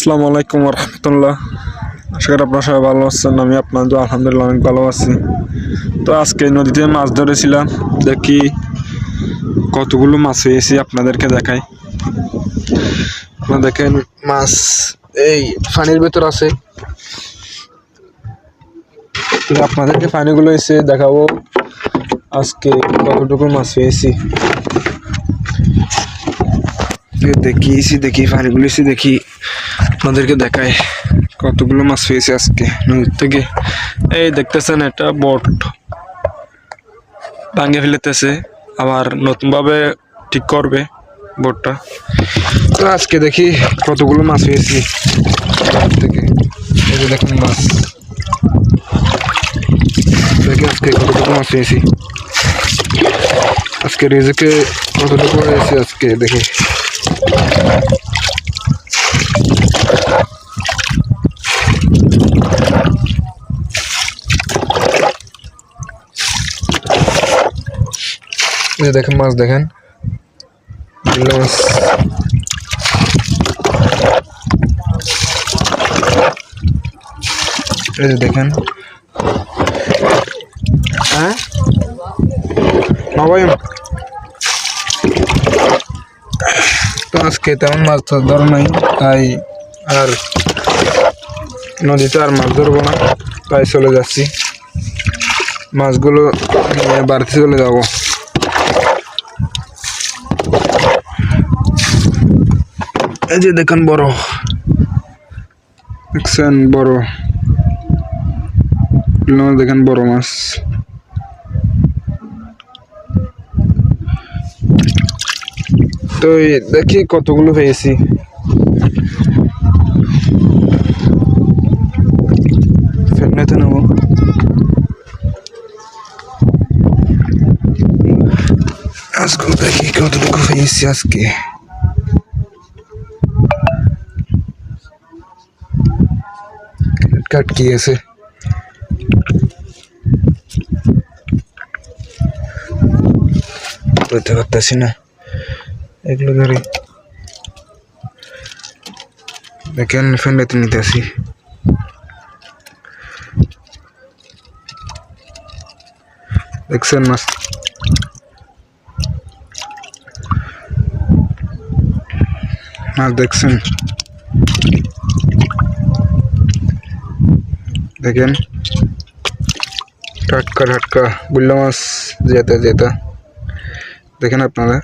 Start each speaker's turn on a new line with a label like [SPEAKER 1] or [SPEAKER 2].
[SPEAKER 1] আসসালামু আলাইকুম রহমতুল্লাহ। আশা করি আপনারা সবাই ভালো আছেন। আমি আপনাদের আলহামদুলিল্লাহ অনেক ভালো আছি। তো আজকে নদীতে মাছ ধরেছিলাম, দেখি কতগুলো মাছ পেয়েছি আপনাদেরকে দেখাই। আপনারা দেখেন মাছ এই পানির ভেতর আছে, আপনাদেরকে পানিগুলো এসে দেখাবো আজকে কতটুকু মাছ পেয়েছি। দেখি পানিগুলো এসে দেখি আপনাদেরকে দেখায় কতগুলো মাছ পেয়েছি আজকে নদীর থেকে। এই দেখতেছেন এটা বোট ভাঙে ফেলেতেছে, আবার নতুন ভাবে ঠিক করবে বোটটা। তো আজকে দেখি কতগুলো মাছ পেয়েছি থেকে। এই যে দেখুন মাছ, দেখি আজকে কতটুকু মাছ পেয়েছি। আজকে রিজিকে কতটুকু হয়েছে আজকে দেখি। দেখেন মাছ, দেখেন মাছ, এই যে দেখেন। হ্যাঁ ভাই, তো আজকে তেমন মাছ ধরা নাই, তাই আর নদীতে আর মাছ ধরবো না, তাই চলে যাচ্ছি। মাছগুলো নিয়ে বাড়িতে চলে যাবো। এই যে দেখেন বড়, দেখছেন বড়, দেখেন বড় মাছ। তো দেখি কতগুলো পেয়েছি। ফেলনাতে নেবো। আজকে দেখি কতটুকু পেয়েছি আজকে। কাট কি আছে, বুঝতে পারতেছি না এগুলো ধরে। দেখেন ফেলনাতে নিতে আসি। দেখছেন মাছ, মাছ দেখছেন, দেখেন টাটকা টাটকা বুল্লা মাছ যেটা যেটা দেখেন আপনারা।